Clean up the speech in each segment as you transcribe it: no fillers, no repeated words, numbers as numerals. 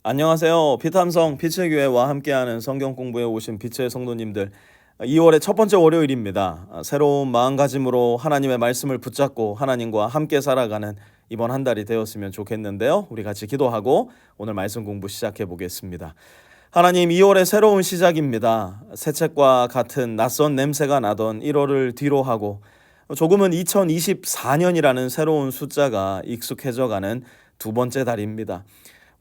안녕하세요. 피탐성 빛의 교회와 함께하는 성경 공부에 오신 빛의 성도님들, 2월의 첫 번째 월요일입니다. 새로운 마음가짐으로 하나님의 말씀을 붙잡고 하나님과 함께 살아가는 이번 한 달이 되었으면 좋겠는데요. 우리 같이 기도하고 오늘 말씀 공부 시작해 보겠습니다. 하나님, 2월의 새로운 시작입니다. 새 책과 같은 낯선 냄새가 나던 1월을 뒤로 하고 조금은 2024년이라는 새로운 숫자가 익숙해져가는 두 번째 달입니다.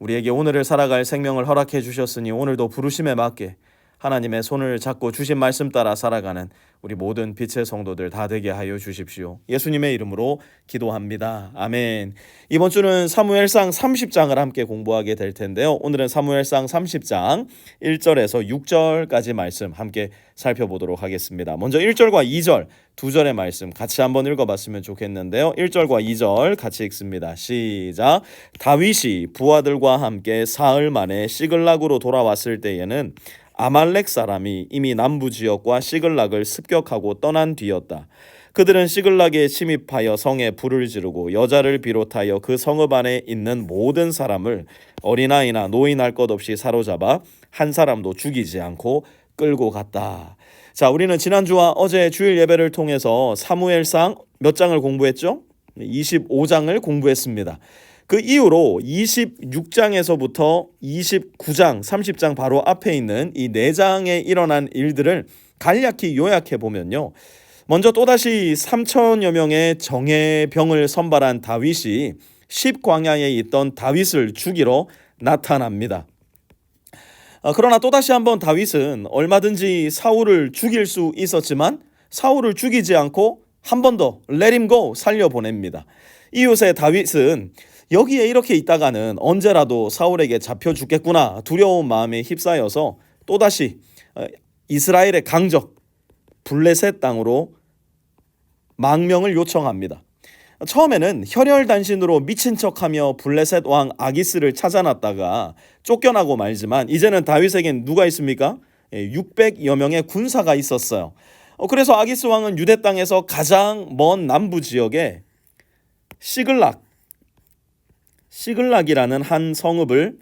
우리에게 오늘을 살아갈 생명을 허락해 주셨으니 오늘도 부르심에 맞게 하나님의 손을 잡고 주신 말씀 따라 살아가는 우리 모든 빛의 성도들 다 되게 하여 주십시오. 예수님의 이름으로 기도합니다. 아멘. 이번 주는 사무엘상 30장을 함께 공부하게 될 텐데요. 오늘은 사무엘상 30장 1절에서 6절까지 말씀 함께 살펴보도록 하겠습니다. 먼저 1절과 2절 두 절의 말씀 같이 한번 읽어봤으면 좋겠는데요. 1절과 2절 같이 읽습니다. 시작. 다윗이 부하들과 함께 사흘 만에 시글락으로 돌아왔을 때에는 아말렉 사람이 이미 남부 지역과 시글락을 습격하고 떠난 뒤였다. 그들은 시글락에 침입하여 성에 불을 지르고 여자를 비롯하여 그 성읍 안에 있는 모든 사람을 어린아이나 노인 할 것 없이 사로잡아 한 사람도 죽이지 않고 끌고 갔다. 자, 우리는 지난주와 어제 주일 예배를 통해서 사무엘상 몇 장을 공부했죠? 25장을 공부했습니다. 그 이후로 26장에서부터 29장, 30장 바로 앞에 있는 이 4장에 일어난 일들을 간략히 요약해 보면요. 먼저 또다시 3천여 명의 정예병을 선발한 다윗이 십광야에 있던 다윗을 죽이러 나타납니다. 그러나 또다시 한번 다윗은 얼마든지 사울을 죽일 수 있었지만 사울을 죽이지 않고 한 번 더 let him go 살려보냅니다. 이웃의 다윗은 여기에 이렇게 있다가는 언제라도 사울에게 잡혀 죽겠구나 두려운 마음에 휩싸여서 또다시 이스라엘의 강적 블레셋 땅으로 망명을 요청합니다. 처음에는 혈혈단신으로 미친 척하며 블레셋 왕 아기스를 찾아놨다가 쫓겨나고 말지만 이제는 다윗에겐 누가 있습니까? 600여 명의 군사가 있었어요. 그래서 아기스 왕은 유대 땅에서 가장 먼 남부 지역에 시글락이라는 한 성읍을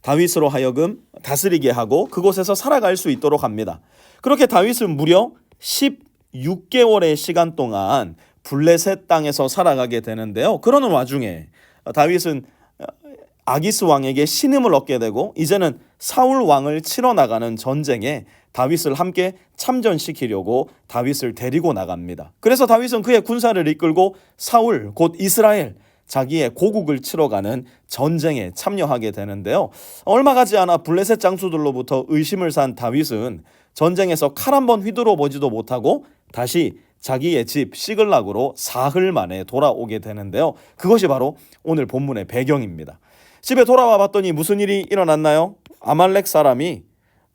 다윗으로 하여금 다스리게 하고 그곳에서 살아갈 수 있도록 합니다. 그렇게 다윗은 무려 16개월의 시간 동안 블레셋 땅에서 살아가게 되는데요. 그러는 와중에 다윗은 아기스 왕에게 신임을 얻게 되고 이제는 사울 왕을 치러 나가는 전쟁에 다윗을 함께 참전시키려고 다윗을 데리고 나갑니다. 그래서 다윗은 그의 군사를 이끌고 사울 곧 이스라엘 자기의 고국을 치러 가는 전쟁에 참여하게 되는데요. 얼마 가지 않아 블레셋 장수들로부터 의심을 산 다윗은 전쟁에서 칼 한 번 휘두르 보지도 못하고 다시 자기의 집 시글락으로 사흘 만에 돌아오게 되는데요. 그것이 바로 오늘 본문의 배경입니다. 집에 돌아와 봤더니 무슨 일이 일어났나요? 아말렉 사람이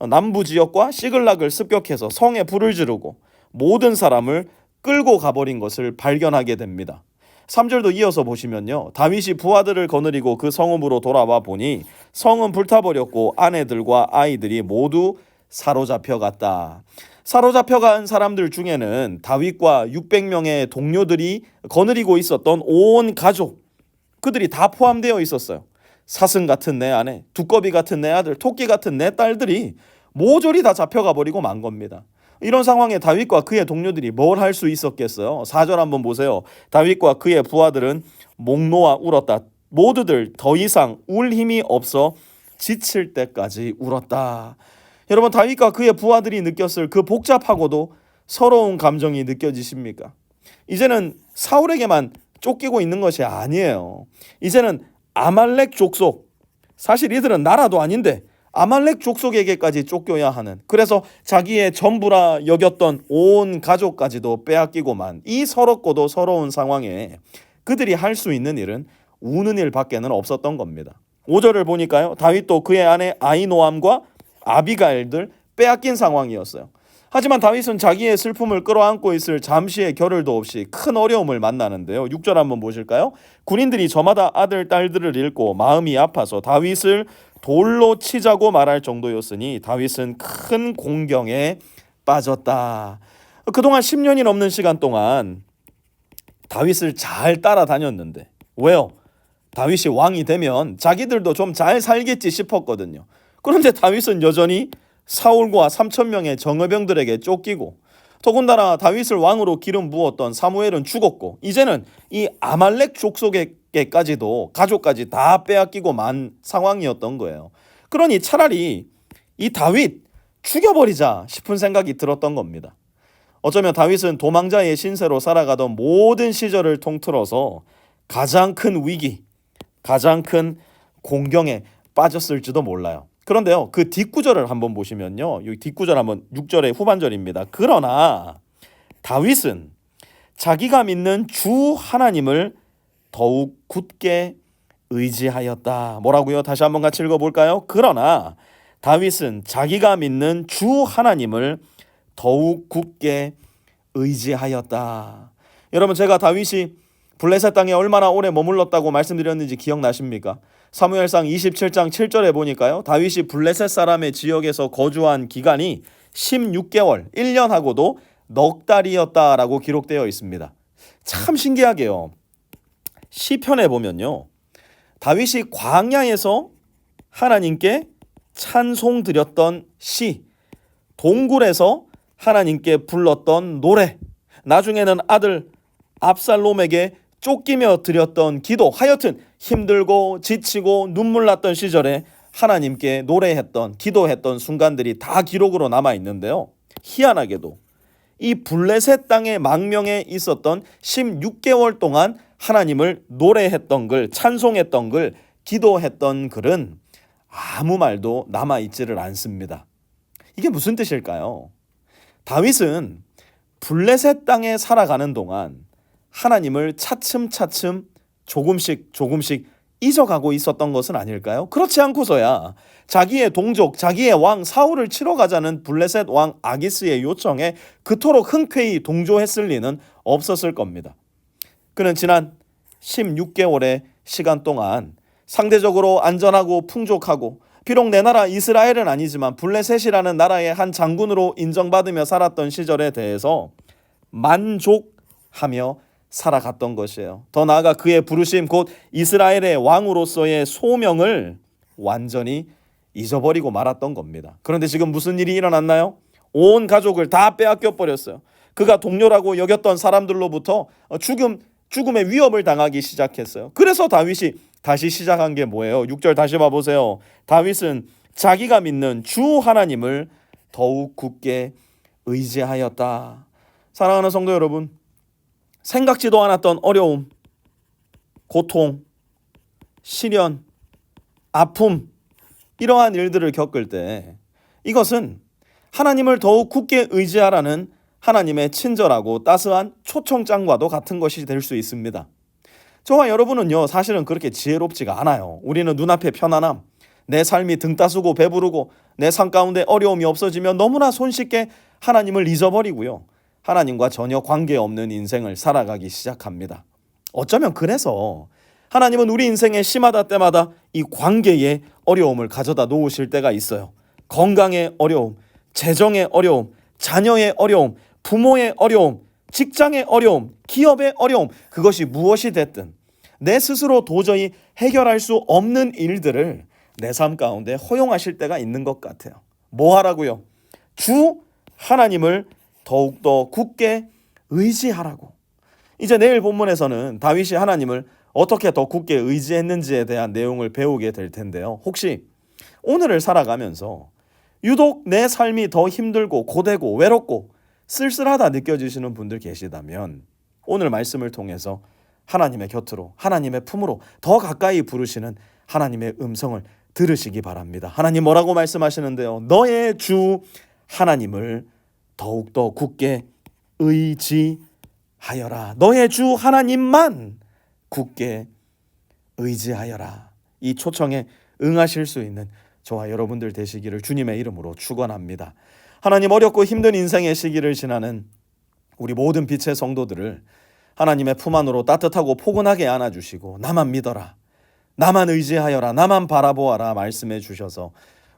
남부 지역과 시글락을 습격해서 성에 불을 지르고 모든 사람을 끌고 가버린 것을 발견하게 됩니다. 3절도 이어서 보시면요. 다윗이 부하들을 거느리고 그 성읍으로 돌아와 보니 성은 불타버렸고 아내들과 아이들이 모두 사로잡혀갔다. 사로잡혀간 사람들 중에는 다윗과 600명의 동료들이 거느리고 있었던 온 가족, 그들이 다 포함되어 있었어요. 사슴 같은 내 아내, 두꺼비 같은 내 아들, 토끼 같은 내 딸들이 모조리 다 잡혀가 버리고 만 겁니다. 이런 상황에 다윗과 그의 동료들이 뭘 할 수 있었겠어요? 4절 한번 보세요. 다윗과 그의 부하들은 목 놓아 울었다. 모두들 더 이상 울 힘이 없어 지칠 때까지 울었다. 여러분, 다윗과 그의 부하들이 느꼈을 그 복잡하고도 서러운 감정이 느껴지십니까? 이제는 사울에게만 쫓기고 있는 것이 아니에요. 이제는 아말렉 족속, 사실 이들은 나라도 아닌데 아말렉 족속에게까지 쫓겨야 하는, 그래서 자기의 전부라 여겼던 온 가족까지도 빼앗기고만 이 서럽고도 서러운 상황에 그들이 할 수 있는 일은 우는 일밖에는 없었던 겁니다. 5절을 보니까요. 다윗도 그의 아내 아히노암과 아비가일들 빼앗긴 상황이었어요. 하지만 다윗은 자기의 슬픔을 끌어안고 있을 잠시의 겨를도 없이 큰 어려움을 만나는데요. 6절 한번 보실까요? 군인들이 저마다 아들, 딸들을 잃고 마음이 아파서 다윗을 돌로 치자고 말할 정도였으니 다윗은 큰 공경에 빠졌다. 그동안 10년이 넘는 시간 동안 다윗을 잘 따라다녔는데 왜요? 다윗이 왕이 되면 자기들도 좀 잘 살겠지 싶었거든요. 그런데 다윗은 여전히 사울과 3천 명의 정예병들에게 쫓기고, 더군다나 다윗을 왕으로 기름 부었던 사무엘은 죽었고, 이제는 이 아말렉 족속에게까지도 가족까지 다 빼앗기고 만 상황이었던 거예요. 그러니 차라리 이 다윗 죽여버리자 싶은 생각이 들었던 겁니다. 어쩌면 다윗은 도망자의 신세로 살아가던 모든 시절을 통틀어서 가장 큰 위기, 가장 큰 공경에 빠졌을지도 몰라요. 그런데요, 그 뒷구절을 한번 보시면요, 이 뒷구절 한번 6절의 후반절입니다. 그러나 다윗은 자기가 믿는 주 하나님을 더욱 굳게 의지하였다. 뭐라고요? 다시 한번 같이 읽어볼까요? 그러나 다윗은 자기가 믿는 주 하나님을 더욱 굳게 의지하였다. 여러분, 제가 다윗이 블레셋 땅에 얼마나 오래 머물렀다고 말씀드렸는지 기억나십니까? 사무엘상 27장 7절에 보니까요, 다윗이 블레셋 사람의 지역에서 거주한 기간이 16개월, 1년하고도 넉 달이었다라고 기록되어 있습니다. 참 신기하게요, 시편에 보면요, 다윗이 광야에서 하나님께 찬송 드렸던 시, 동굴에서 하나님께 불렀던 노래, 나중에는 아들 압살롬에게 쫓기며 드렸던 기도, 하여튼 힘들고 지치고 눈물 났던 시절에 하나님께 노래했던, 기도했던 순간들이 다 기록으로 남아 있는데요, 희한하게도 이 블레셋 땅의 망명에 있었던 16개월 동안 하나님을 노래했던 글, 찬송했던 글, 기도했던 글은 아무 말도 남아있지를 않습니다. 이게 무슨 뜻일까요? 다윗은 블레셋 땅에 살아가는 동안 하나님을 차츰차츰 조금씩 잊어가고 있었던 것은 아닐까요? 그렇지 않고서야 자기의 동족, 자기의 왕 사울을 치러 가자는 블레셋 왕 아기스의 요청에 그토록 흔쾌히 동조했을 리는 없었을 겁니다. 그는 지난 16개월의 시간 동안 상대적으로 안전하고 풍족하고, 비록 내 나라 이스라엘은 아니지만 블레셋이라는 나라의 한 장군으로 인정받으며 살았던 시절에 대해서 만족하며 살아갔던 것이에요. 더 나아가 그의 부르심, 곧 이스라엘의 왕으로서의 소명을 완전히 잊어버리고 말았던 겁니다. 그런데 지금 무슨 일이 일어났나요? 온 가족을 다 빼앗겨 버렸어요. 그가 동료라고 여겼던 사람들로부터 죽음의 위협을 당하기 시작했어요. 그래서 다윗이 다시 시작한 게 뭐예요? 6절 다시 봐보세요. 다윗은 자기가 믿는 주 하나님을 더욱 굳게 의지하였다. 사랑하는 성도 여러분, 생각지도 않았던 어려움, 고통, 시련, 아픔, 이러한 일들을 겪을 때 이것은 하나님을 더욱 굳게 의지하라는 하나님의 친절하고 따스한 초청장과도 같은 것이 될 수 있습니다. 저와 여러분은요, 사실은 그렇게 지혜롭지가 않아요. 우리는 눈앞의 편안함, 내 삶이 등 따스고 배부르고 내 삶 가운데 어려움이 없어지면 너무나 손쉽게 하나님을 잊어버리고요, 하나님과 전혀 관계없는 인생을 살아가기 시작합니다. 어쩌면 그래서 하나님은 우리 인생의 시마다 때마다 이 관계에 어려움을 가져다 놓으실 때가 있어요. 건강의 어려움, 재정의 어려움, 자녀의 어려움, 부모의 어려움, 직장의 어려움, 기업의 어려움, 그것이 무엇이 됐든 내 스스로 도저히 해결할 수 없는 일들을 내 삶 가운데 허용하실 때가 있는 것 같아요. 뭐 하라고요? 주 하나님을 더욱더 굳게 의지하라고. 이제 내일 본문에서는 다윗이 하나님을 어떻게 더 굳게 의지했는지에 대한 내용을 배우게 될 텐데요, 혹시 오늘을 살아가면서 유독 내 삶이 더 힘들고 고되고 외롭고 쓸쓸하다 느껴지시는 분들 계시다면 오늘 말씀을 통해서 하나님의 곁으로, 하나님의 품으로 더 가까이 부르시는 하나님의 음성을 들으시기 바랍니다. 하나님 뭐라고 말씀하시는데요? 너의 주 하나님을 더욱더 굳게 의지하여라. 너의 주 하나님만 굳게 의지하여라. 이 초청에 응하실 수 있는 저와 여러분들 되시기를 주님의 이름으로 축원합니다. 하나님, 어렵고 힘든 인생의 시기를 지나는 우리 모든 빛의 성도들을 하나님의 품 안으로 따뜻하고 포근하게 안아주시고, 나만 믿어라, 나만 의지하여라, 나만 바라보아라 말씀해 주셔서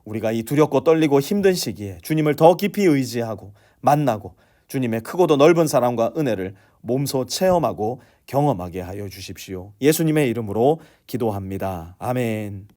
우리가 이 두렵고 떨리고 힘든 시기에 주님을 더 깊이 의지하고 만나고 주님의 크고도 넓은 사랑과 은혜를 몸소 체험하고 경험하게 하여 주십시오. 예수님의 이름으로 기도합니다. 아멘.